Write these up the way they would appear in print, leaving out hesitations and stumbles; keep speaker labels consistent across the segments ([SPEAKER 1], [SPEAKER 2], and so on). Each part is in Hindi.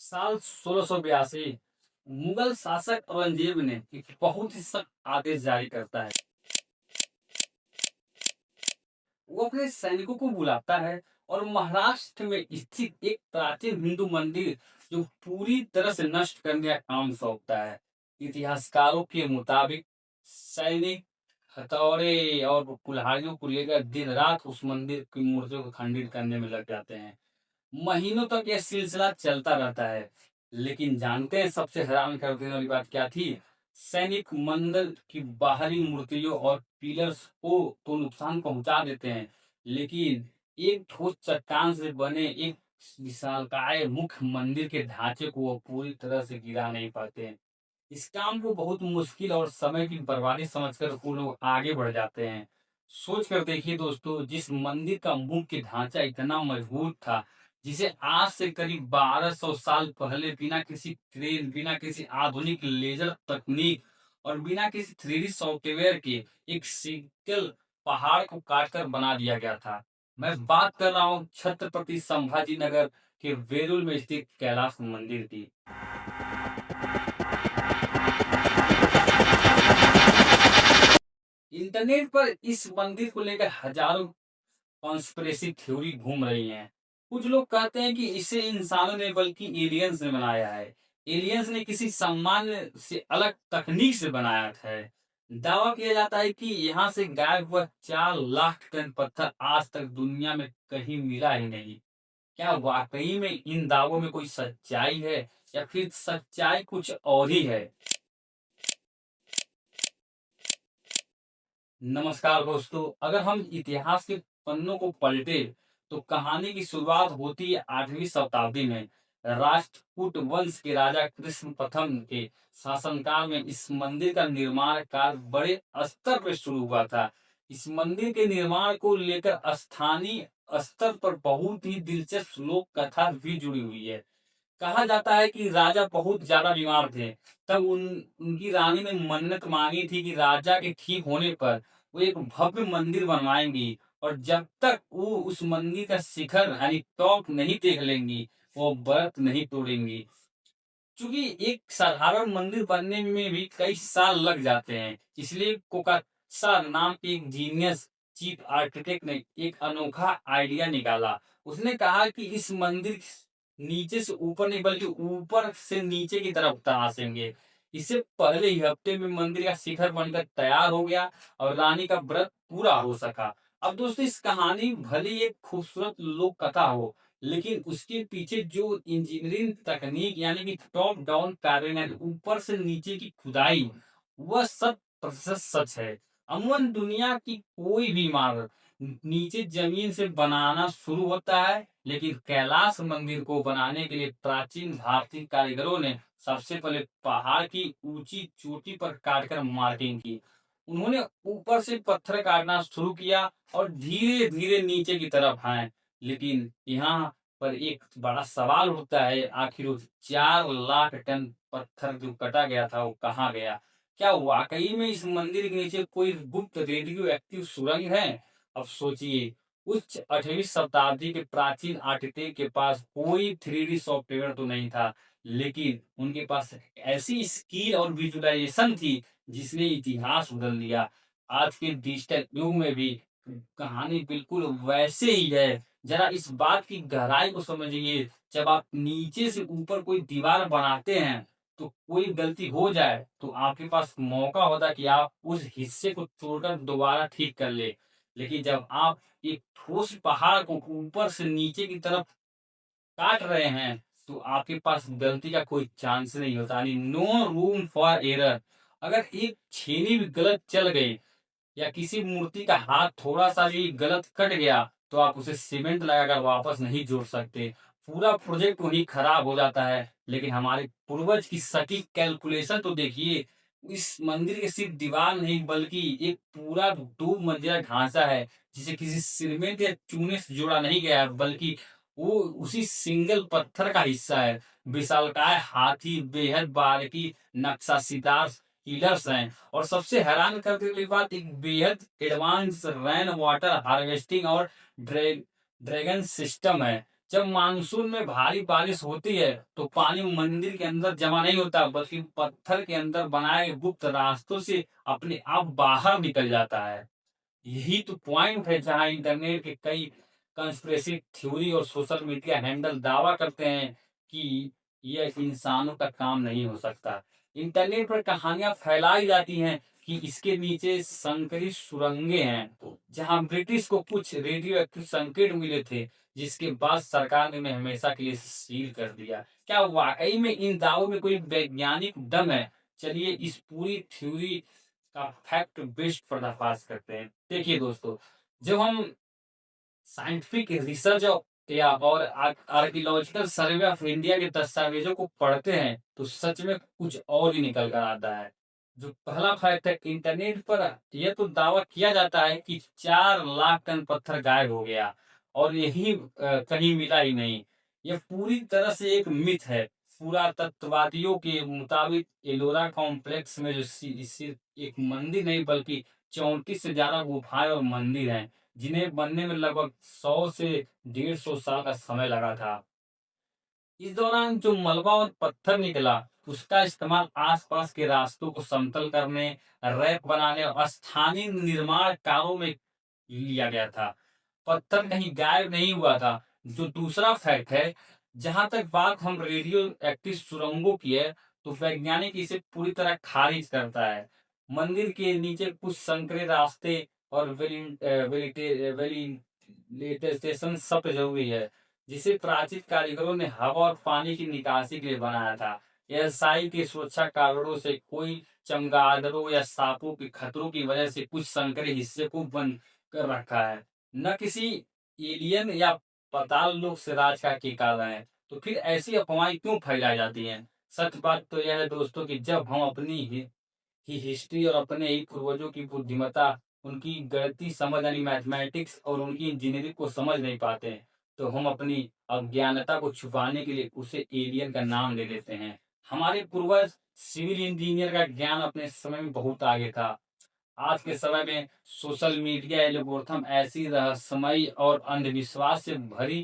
[SPEAKER 1] साल 1682 मुगल शासक औरंगजेब ने एक बहुत ही सख्त आदेश जारी करता है। वो अपने सैनिकों को बुलाता है और महाराष्ट्र में स्थित एक प्राचीन हिंदू मंदिर जो पूरी तरह से नष्ट करने का काम सौंपता है। इतिहासकारों के मुताबिक सैनिक हथौड़े और कुल्हाड़ियों को लेकर दिन रात उस मंदिर की मूर्तियों को खंडित करने में लग जाते हैं। महीनों तक यह सिलसिला चलता रहता है। लेकिन जानते हैं सबसे हैरान कर देने वाली बात क्या थी? सैनिक मंदिर की बाहरी मूर्तियों और पिलर्स को तो नुकसान पहुंचा देते हैं, लेकिन एक ठोस चट्टान से बने एक विशालकाय मुख्य मंदिर के ढांचे को वो पूरी तरह से गिरा नहीं पाते हैं। इस काम को बहुत मुश्किल और समय की बर्बादी समझकर वो लोग आगे बढ़ जाते हैं। सोच कर देखिए दोस्तों, जिस मंदिर का मुख्य ढांचा इतना मजबूत था, जिसे आज से करीब 1200 साल पहले बिना किसी क्रेन, बिना किसी आधुनिक लेजर तकनीक और बिना किसी 3D सॉफ्टवेयर के एक सिंगल पहाड़ को काटकर बना दिया गया था। मैं बात कर रहा हूँ छत्रपति संभाजी नगर के वेरुल में स्थित कैलाश मंदिर की। इंटरनेट पर इस मंदिर को लेकर हजारों कॉन्स्पिरेसी थ्योरी घूम रही हैं। कुछ लोग कहते हैं कि इसे इंसानों ने बल्कि एलियंस ने बनाया है। एलियंस ने किसी सामान्य से अलग तकनीक से बनाया है। दावा किया जाता है कि यहाँ से गायब हुआ 4 लाख टन पत्थर आज तक दुनिया में कहीं मिला ही नहीं। क्या वाकई में इन दावों में कोई सच्चाई है, या फिर सच्चाई कुछ और ही है? नमस्कार दोस्तों, अगर हम इतिहास के पन्नों को पलटे तो कहानी की शुरुआत होती है 8वीं शताब्दी में। राष्ट्रकूट वंश के राजा कृष्ण प्रथम के शासनकाल में इस मंदिर का निर्माण कार्य बड़े स्तर पर शुरू हुआ था। इस मंदिर के निर्माण को लेकर स्थानीय स्तर पर बहुत ही दिलचस्प लोक कथा भी जुड़ी हुई है। कहा जाता है कि राजा बहुत ज्यादा बीमार थे। तब उनकी रानी ने मन्नत मांगी थी कि राजा के ठीक होने पर वो एक भव्य मंदिर बनवाएंगी, और जब तक वो उस मंदिर का शिखर यानी टॉप नहीं देख लेंगी, वो व्रत नहीं तोड़ेंगी। क्योंकि एक साधारण मंदिर बनने में भी कई साल लग जाते हैं, इसलिए कोकात्सा नाम के एक जीनियस चीफ आर्किटेक्ट ने एक अनोखा आइडिया निकाला। उसने कहा कि इस मंदिर नीचे से ऊपर नहीं बल्कि ऊपर से नीचे की तरफ तराशेंगे। इससे पहले ही हफ्ते में मंदिर का शिखर बनकर तैयार हो गया और रानी का व्रत पूरा हो सका। अब दोस्तों, इस कहानी भले ही एक खूबसूरत लोक कथा हो, लेकिन उसके पीछे जो इंजीनियरिंग तकनीक यानी कि टॉप डाउन पैटर्न, ऊपर से नीचे की खुदाई, वह 100% सच है। अमूमन दुनिया की कोई भी इमारत नीचे जमीन से बनाना शुरू होता है, लेकिन कैलाश मंदिर को बनाने के लिए प्राचीन भारतीय कारीगरों ने सबसे पहले पहाड़ की ऊंची चोटी पर काटकर मार्किंग की। उन्होंने ऊपर से पत्थर काटना शुरू किया और धीरे धीरे नीचे की तरफ आए। लेकिन यहाँ पर एक बड़ा सवाल उठता है, आखिर वो 4 लाख टन पत्थर जो कटा गया था वो कहाँ गया? क्या वाकई में इस मंदिर के नीचे कोई गुप्त रेडियो एक्टिव सुरंग है? अब सोचिए, उच्च 8वीं शताब्दी के प्राचीन आर्किटेक्ट के पास कोई 3D सॉफ्टवेयर तो नहीं था, लेकिन उनके पास ऐसी स्किल और विजुअलाइजेशन थी जिसने इतिहास बदल दिया। आज के डिजिटल युग में भी कहानी बिल्कुल वैसे ही है। जरा इस बात की गहराई को समझिए, जब आप नीचे से ऊपर कोई दीवार बनाते हैं तो कोई गलती हो जाए तो आपके पास मौका होता कि आप उस हिस्से को तोड़कर दोबारा ठीक कर ले। लेकिन जब आप एक ठोस पहाड़ को ऊपर से नीचे की तरफ काट रहे हैं तो आपके पास गलती का कोई चांस नहीं होता, यानी नो रूम फॉर एरर। अगर एक छेनी भी गलत चल गई या किसी मूर्ति का हाथ थोड़ा सा भी गलत कट गया तो आप उसे सीमेंट लगाकर वापस नहीं जोड़ सकते। पूरा प्रोजेक्ट वही खराब हो जाता है। लेकिन हमारे पूर्वज की सटीक कैलकुलेशन तो देखिए। इस मंदिर के सिर्फ दीवार नहीं बल्कि एक पूरा 2 मंजिला ढांचा है, जिसे किसी सीमेंट या चूने से जोड़ा नहीं गया है, बल्कि वो उसी सिंगल पत्थर का हिस्सा है। विशालकाय हाथी, बेहद बारीकी नक्शाशीदार पिलर्स हैं, और सबसे हैरान कर देने वाली बात, एक बेहद एडवांस रेन वाटर हार्वेस्टिंग और ड्रैगन सिस्टम है। जब मानसून में भारी बारिश होती है तो पानी मंदिर के अंदर जमा नहीं होता, बल्कि पत्थर के अंदर बनाए गए गुप्त रास्तों से अपने आप बाहर निकल जाता है। यही तो पॉइंट है जहां इंटरनेट के कई कंस्पिरेसी थ्योरी और सोशल मीडिया हैंडल दावा करते हैं कि यह इंसानों का काम नहीं हो सकता। इंटरनेट पर कहानियां फैलाई जाती हैं कि इसके नीचे संकरी सुरंगें हैं, जहां ब्रिटिश को कुछ रेडियो एक्टिव संकेत मिले थे, जिसके बाद सरकार ने उन्हें हमेशा के लिए सील कर दिया। क्या वाकई में इन दावों में कोई वैज्ञानिक दम है? चलिए इस पूरी थ्योरी का फैक्ट बेस्ड पर्दाफाश करते हैं। देखिए दोस्तों, जब हम साइंटिफिक रिसर्च या और आर्कियोलॉजिकल सर्वे ऑफ इंडिया के दस्तावेजों को पढ़ते हैं तो सच में कुछ और ही निकल कर आता है। जो पहला फैक्ट है, इंटरनेट पर यह तो दावा किया जाता है कि 4 लाख टन पत्थर गायब हो गया और यही कहीं मिला ही नहीं। यह पूरी तरह से एक मिथ है। पुरातत्ववादियों के मुताबिक एलोरा कॉम्प्लेक्स में जो सिर्फ एक मंदिर नहीं बल्कि 34 से ज्यादा गुफाएं और मंदिर हैं, जिन्हें बनने में लगभग 100 से 150 साल का समय लगा था। इस दौरान जो मलबा और पत्थर निकला, उसका इस्तेमाल आसपास के रास्तों को समतल करने, रैप बनाने और स्थानीय निर्माण कार्यों में लिया गया था। पत्थर कहीं गायब नहीं हुआ था। जो दूसरा फैक्ट है, जहां तक बात हम रेडियो एक्टिव सुरंगों की है, तो वैज्ञानिक इसे पूरी तरह खारिज करता है। मंदिर के नीचे कुछ संकरे रास्ते और वेलिटेशन सब जरूरी है, जिसे प्राचीन कारीगरों ने हवा और पानी की निकासी के लिए बनाया था। यह साई के सुरक्षा कारणों से कोई चमगादड़ों या सांपों के खतरों की वजह से कुछ संकरे हिस्से को बंद कर रखा है, न किसी एलियन या पाताल लोक से राज का के कारण है। तो फिर ऐसी अफवाहें क्यों फैलाई जाती हैं? सच बात तो यह है दोस्तों कि जब हम अपनी ही हिस्ट्री और अपने ही पूर्वजों की बुद्धिमत्ता, उनकी गणितीय समझ यानी मैथमेटिक्स और उनकी इंजीनियरिंग को समझ नहीं पाते हैं, तो हम अपनी अज्ञानता को छुपाने के लिए उसे एलियन का नाम ले लेते हैं। हमारे पूर्वज सिविल इंजीनियर का ज्ञान अपने समय में बहुत आगे था। आज के समय में सोशल मीडिया एल्गोरिथम ऐसी रहस्यमयी और अंधविश्वास से भरी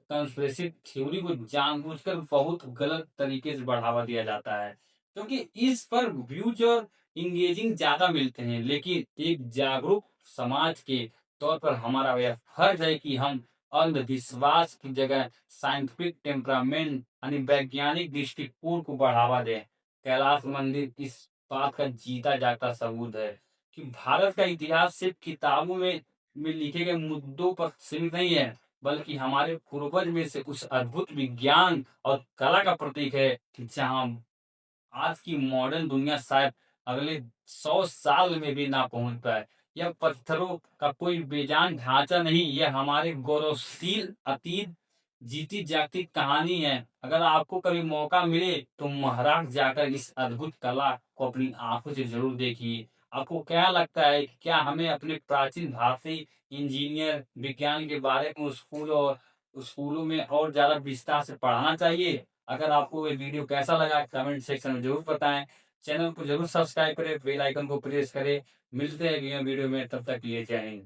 [SPEAKER 1] कंस्पिरेसी थ्योरी को जानबूझकर बहुत गलत तरीके से बढ़ावा दिया जाता है, क्योंकि इस पर व्यूज और इंगेजिंग ज्यादा मिलते हैं। लेकिन एक जागरूक समाज के तौर पर हमारा यह फर्ज है कि हम अंधविश्वास की जगह साइंटिफिक टेम्परामेंट यानी वैज्ञानिक दृष्टिकोण को बढ़ावा दें। कैलाश मंदिर इस बात का जीता जागता सबूत है कि भारत का इतिहास सिर्फ किताबों में लिखे गए मुद्दों पर सीमित नहीं है, बल्कि हमारे पूर्वज में से उस अद्भुत विज्ञान और कला का प्रतीक है, जहां आज की मॉडर्न दुनिया शायद अगले 100 साल में भी ना पहुंच पाए। यह पत्थरों का कोई बेजान ढांचा नहीं, यह हमारे गौरवशील अतीत जीती जागती कहानी है। अगर आपको कभी मौका मिले तो महाराष्ट्र जाकर इस अद्भुत कला को अपनी आंखों से जरूर देखिए। आपको क्या लगता है कि क्या हमें अपने प्राचीन भारतीय इंजीनियर विज्ञान के बारे में स्कूलों में और ज्यादा विस्तार से पढ़ाना चाहिए? अगर आपको ये वीडियो कैसा लगा कमेंट सेक्शन में जरूर बताएं। चैनल को जरूर सब्सक्राइब करें, बेल आइकन को प्रेस करें। मिलते हैं अगली वीडियो में, तब तक के लिए जय हिंद।